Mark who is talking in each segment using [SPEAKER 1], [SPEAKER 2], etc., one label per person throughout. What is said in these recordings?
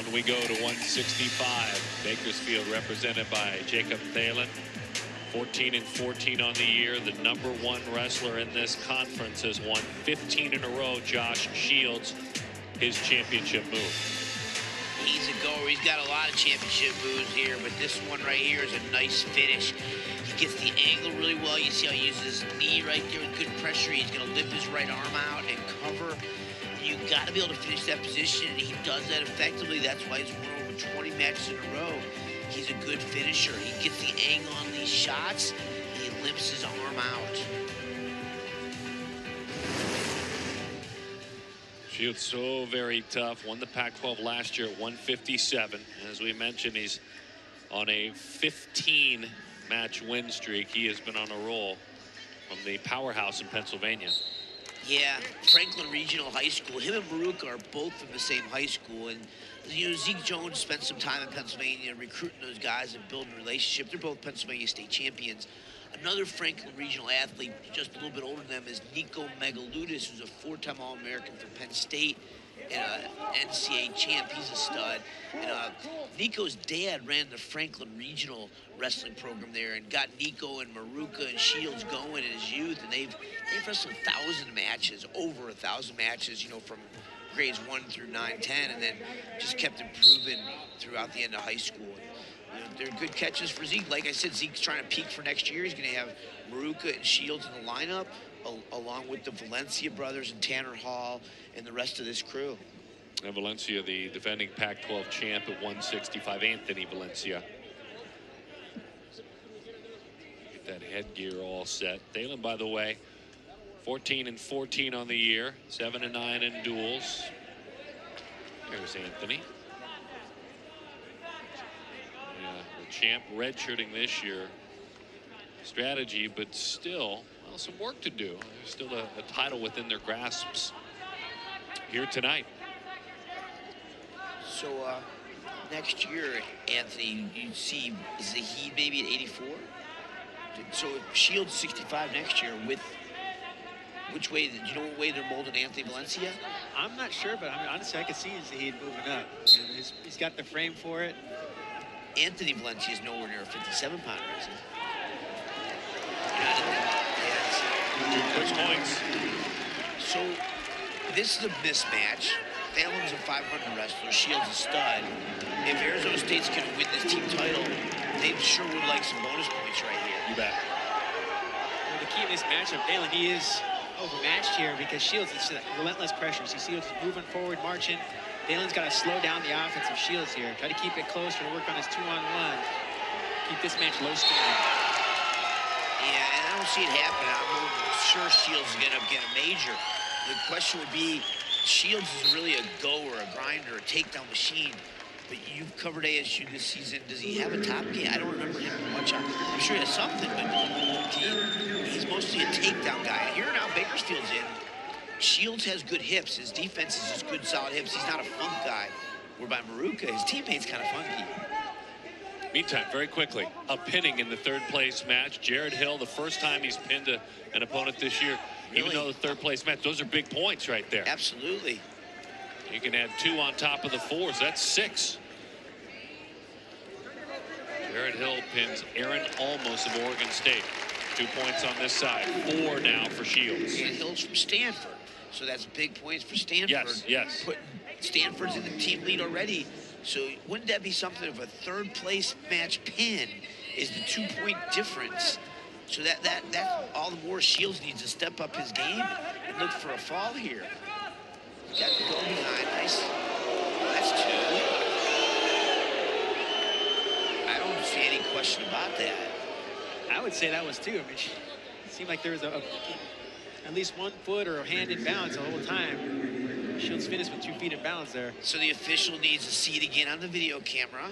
[SPEAKER 1] round we go to 165. Bakersfield represented by Jacob Thalin. 14-14 on the year. The #1 wrestler in this conference has won 15 in a row. Josh Shields, his championship move.
[SPEAKER 2] He's a goer. He's got a lot of championship moves here, but this one right here is a nice finish. He gets the angle really well. You see how he uses his knee right there with good pressure. He's going to lift his right arm out and cover. You got to be able to finish that position, and he does that effectively. That's why he's won over 20 matches in a row. He's a good finisher. He gets the angle on these shots. He lifts his arm out.
[SPEAKER 1] Shields so very tough. Won the Pac-12 last year at 157. As we mentioned, he's on a 15-match win streak. He has been on a roll from the powerhouse in Pennsylvania.
[SPEAKER 2] Yeah, Franklin Regional High School. Him and Maruka are both from the same high school. And, you know, Zeke Jones spent some time in Pennsylvania recruiting those guys and building a relationship. They're both Pennsylvania state champions. Another Franklin Regional athlete, just a little bit older than them, is Nico Megaludis, who's a 4-time All-American from Penn State and an NCAA champ. He's a stud. And Nico's dad ran the Franklin Regional wrestling program there and got Nico and Maruka and Shields going in his youth. And they've wrestled 1,000 matches, over 1,000 matches, you know, from grades 1 through 9, 10, and then just kept improving throughout the end of high school. You know, they're good catches for Zeke. Like I said, Zeke's trying to peak for next year. He's going to have Maruka and Shields in the lineup, along with the Valencia brothers and Tanner Hall and the rest of this crew.
[SPEAKER 1] And Valencia, the defending Pac-12 champ at 165, Anthony Valencia. Get that headgear all set. Thalin, by the way, 14-14 on the year, 7-9 in duels. There's Anthony. Yeah, the champ redshirting this year. Strategy, but still, well, some work to do. There's still a title within their grasps here tonight.
[SPEAKER 2] So next year, Anthony, you see Zahid maybe at 84. So if Shields 65 next year, with which way? Do you know what way they're molding Anthony Valencia?
[SPEAKER 3] I'm not sure, but I mean, honestly, I could see Zahid moving up. I mean, he's got the frame for it.
[SPEAKER 2] Anthony Valencia is nowhere near a 57-pounder, is he?
[SPEAKER 1] Quick points.
[SPEAKER 2] So this is a mismatch. Thalin's a 500 wrestler. Shields a stud. If Arizona State's going to win this team title, they sure would like some bonus points right here.
[SPEAKER 1] You bet.
[SPEAKER 3] Well, the key in this matchup, Thalin, he is overmatched here because Shields is relentless pressure. You see Shields moving forward, marching. Thalin's got to slow down the offense of Shields here. Try to keep it close, try to work on his 2-on-1. Keep this match low scoring.
[SPEAKER 2] Yeah, and I don't see it happen. I'm sure Shields is going to get a major. The question would be, Shields is really a goer, a grinder, a takedown machine. But you've covered ASU this season. Does he have a top game? I don't remember him much. I'm sure he has something, but he's mostly a takedown guy. And here now Bakersfield's in. Shields has good hips. His defense is just good, solid hips. He's not a funk guy. Whereby Maruka, his teammate's kind of funky.
[SPEAKER 1] Meantime, very quickly, a pinning in the third-place match. Jared Hill, the first time he's pinned an opponent this year.
[SPEAKER 2] Really?
[SPEAKER 1] Even though the third-place match, those are big points right there.
[SPEAKER 2] Absolutely.
[SPEAKER 1] You can add 2 on top of the 4s. That's 6. Jared Hill pins Aaron Almos of Oregon State. 2 points on this side. 4 now for Shields.
[SPEAKER 2] And Hill's from Stanford. So that's big points for Stanford.
[SPEAKER 1] Yes, yes.
[SPEAKER 2] Stanford's in the team lead already. So wouldn't that be something of a third-place match pin is the 2-point difference? So that all the more Shields needs to step up his game and look for a fall here. Got to go behind. Nice. That's 2. I don't see any question about that.
[SPEAKER 3] I would say that was 2. I mean, it seemed like there was at least 1 foot or a hand in bounds the whole time. Shields finished with 2 feet in bounds there.
[SPEAKER 2] So the official needs to see it again on the video camera.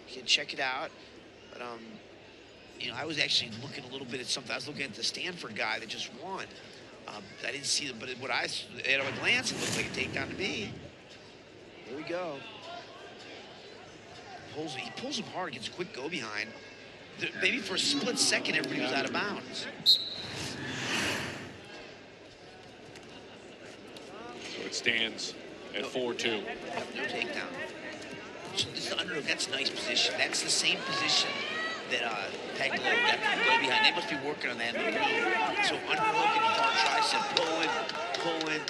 [SPEAKER 2] You can check it out. But, you know, I was actually looking a little bit at something. I was looking at the Stanford guy that just won. I didn't see it, but what I at a glance, it looked like a takedown to me. Here we go. He pulls him hard, gets a quick go behind. Maybe for a split second, everybody was out of bounds.
[SPEAKER 1] So it stands at 4-2.
[SPEAKER 2] No takedown. underhook, that's a nice position. That's the same position that Peglo got to go behind. They must be working on that in the room. So underhook and far tricep, pulling.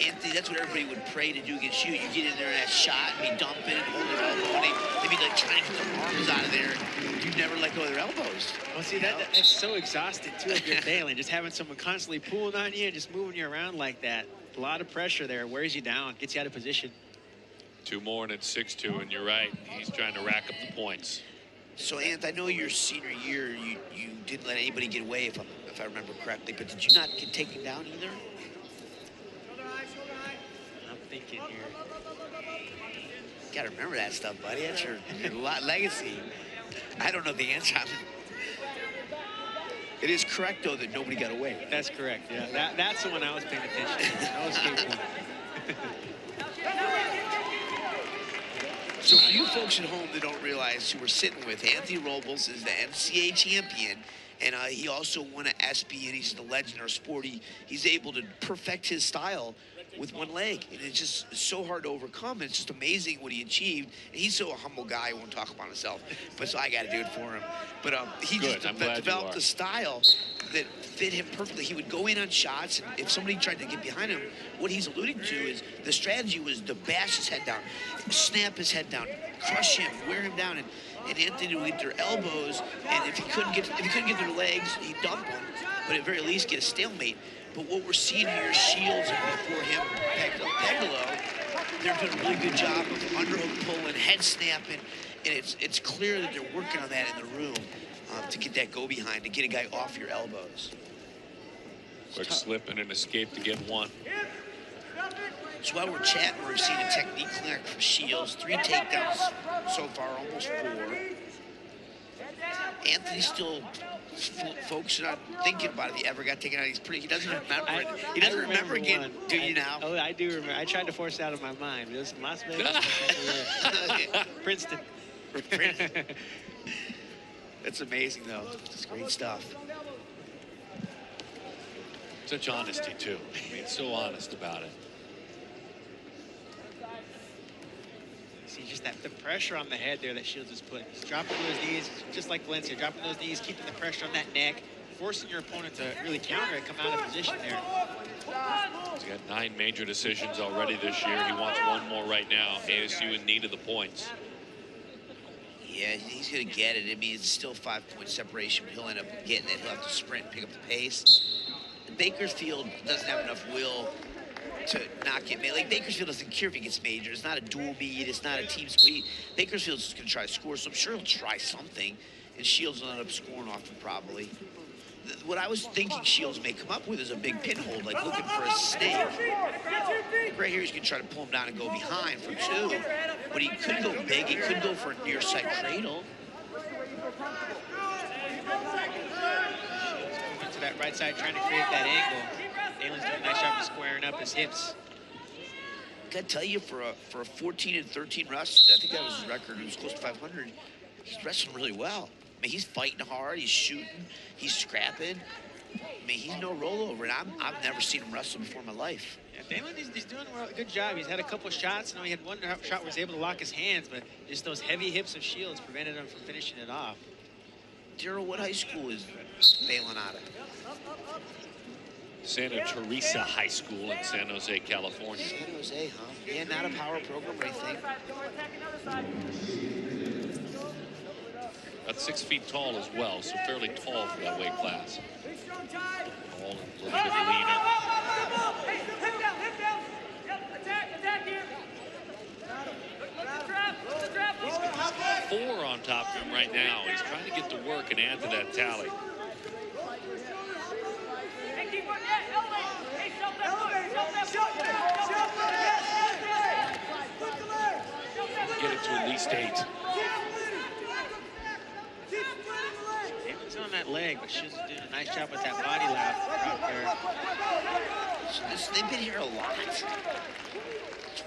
[SPEAKER 2] Anthony, that's what everybody would pray to do against you. You get in there in that shot and be dumping and holding their elbow, and they'd be like trying to get their arms out of there. You'd never let go of their elbows.
[SPEAKER 3] Well, see, that's so exhausting, too, if you're Thalin. Just having someone constantly pulling on you and just moving you around like that. A lot of pressure there. Wears you down, gets you out of position.
[SPEAKER 1] 2 more and it's 6-2, and you're right. He's trying to rack up the points.
[SPEAKER 2] So, Anth, I know your senior year, you didn't let anybody get away, if I remember correctly, but did you not get taken down either?
[SPEAKER 3] I'm thinking here.
[SPEAKER 2] You gotta remember that stuff, buddy. That's your legacy. I don't know the answer. It is correct, though, that nobody got away.
[SPEAKER 3] That's correct, yeah. That's the one I was paying attention to. I was skateboarding.
[SPEAKER 2] So for you folks at home that don't realize who we're sitting with, Anthony Robles is the NCAA champion, and he also won an SB, and he's the legend of our sport. He's able to perfect his style with one leg, and it's just so hard to overcome. It's just amazing what he achieved. And he's so a humble guy, he won't talk about himself, but so I got to do it for him. But he
[SPEAKER 1] Good.
[SPEAKER 2] just developed a style that fit him perfectly. He would go in on shots, and if somebody tried to get behind him, what he's alluding to is the strategy was to bash his head down, snap his head down, crush him, wear him down, and Anthony would get their elbows, and if he couldn't get their legs, he'd dump them, but at very least get a stalemate. But what we're seeing here is Shields, and before him, Peglo, they're doing a really good job of underhook pulling, head snapping, and it's clear that they're working on that in the room to get that go behind, to get a guy off your elbows.
[SPEAKER 1] Quick slip and an escape to get one.
[SPEAKER 2] So while we're chatting, we're seeing a technique clinic from Shields. 3 takedowns so far, almost 4. Anthony's still focusing on thinking about it. If he ever got taken out, he doesn't remember it. He doesn't remember again.
[SPEAKER 3] One.
[SPEAKER 2] Do you now?
[SPEAKER 3] Oh, I do remember. I tried to force it out of my mind. It was in Las Vegas. Princeton.
[SPEAKER 2] That's amazing, though. It's great stuff.
[SPEAKER 1] Such honesty, too. I mean, so honest about it.
[SPEAKER 3] See, just the pressure on the head there that Shields is putting. He's dropping those knees, just like Valencia, dropping those knees, keeping the pressure on that neck, forcing your opponent to really counter it, come out of position there.
[SPEAKER 1] He's got 9 major decisions already this year. He wants 1 more right now. ASU in need of the points.
[SPEAKER 2] Yeah, he's going to get it. I mean, it's still 5-point separation, but he'll end up getting it. He'll have to sprint and pick up the pace. Bakersfield doesn't have enough will to not get made. Like, Bakersfield doesn't care if he gets major. It's not a dual meet. It's not a team squeeze. Bakersfield's just going to try to score, so I'm sure he'll try something, and Shields will end up scoring off him probably. What I was thinking Shields may come up with is a big pinhold, like looking for a snake. Right here, he's going to try to pull him down and go behind for 2, but he could go big. He could go for a near side cradle.
[SPEAKER 3] Moving to that right side, trying to create that angle. Dalen's doing a nice job of squaring up his hips.
[SPEAKER 2] Got to tell you, for a 14 and 13 wrestler, I think that was his record. It was close to 500. He's wrestling really well. I mean, he's fighting hard. He's shooting. He's scrapping. I mean, he's no rollover, and I've never seen him wrestle before in my life.
[SPEAKER 3] Yeah, Thalin, he's doing a good job. He's had a couple shots. You know, he had one shot where he was able to lock his hands, but just those heavy hips of Shields prevented him from finishing it off.
[SPEAKER 2] Daryl, what high school is Thalin out of?
[SPEAKER 1] Santa Teresa High School in San Jose, California.
[SPEAKER 2] San Jose, huh? Yeah, not a power program or anything.
[SPEAKER 1] About 6 feet tall as well, so fairly tall for that weight class. Tall and a little bit leaner. He's 4 on top of him right now. He's trying to get to work and add to that tally. Get it to at least 8.
[SPEAKER 3] Dalen's on that leg, but Shields is doing a nice job with that body lock out there.
[SPEAKER 2] So they've been here a lot.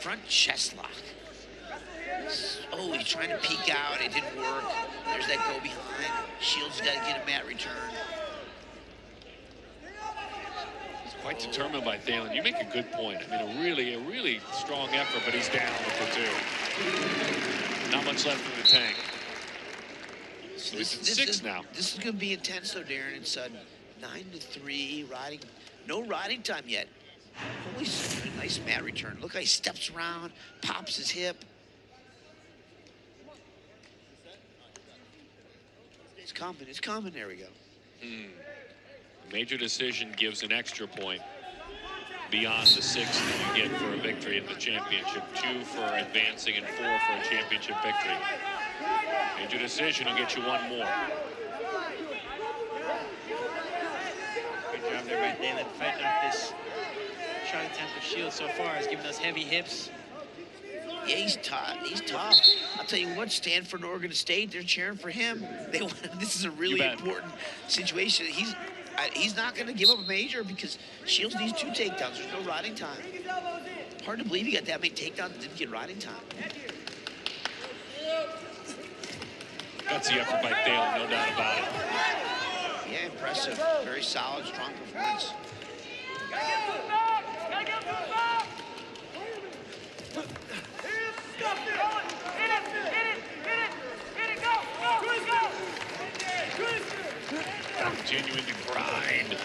[SPEAKER 2] Front chest lock. Oh, he's trying to peek out. It didn't work. There's that go behind. Shields got to get a mat return.
[SPEAKER 1] Quite determined by Thalin. You make a good point. I mean, a really strong effort, but he's down with the 2. Not much points left in the tank. So he's at 6 now.
[SPEAKER 2] This is going to be intense, though, Darren. It's 9-3, riding. No riding time yet. Holy, nice mat return. Look how he steps around, pops his hip. It's coming. It's coming. There we go.
[SPEAKER 1] A major decision gives an extra point beyond the 6 that you get for a victory in the championship. 2 for advancing and 4 for a championship victory. Major decision will get you 1 more.
[SPEAKER 3] Good job there by Thalin fighting off this shot attempt of Shields so far. Has given those heavy hips.
[SPEAKER 2] Yeah, he's tough. He's tough. I'll tell you what, Stanford and Oregon State, they're cheering for him. They want, this is a really important situation. He's not going to give up a major because Shields needs 2 takedowns. There's no riding time. Hard to believe he got that many takedowns and didn't get riding time.
[SPEAKER 1] Gutsy effort by Thalin, no doubt about it.
[SPEAKER 2] Yeah, impressive. Very solid, strong performance.
[SPEAKER 1] Continuing to grind.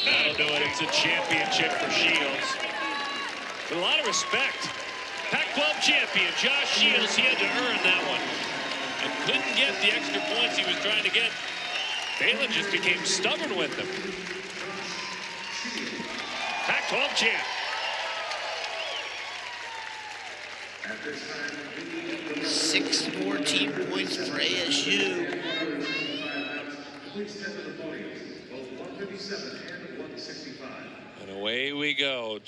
[SPEAKER 1] That'll do it. It's a championship for Shields. With a lot of respect. Pac-12 champion Josh Shields, he had to earn that one. And couldn't get the extra points he was trying to get. Thalin just became stubborn with them. Pac-12 champ.
[SPEAKER 2] 6-14 points for ASU.
[SPEAKER 1] And away we go.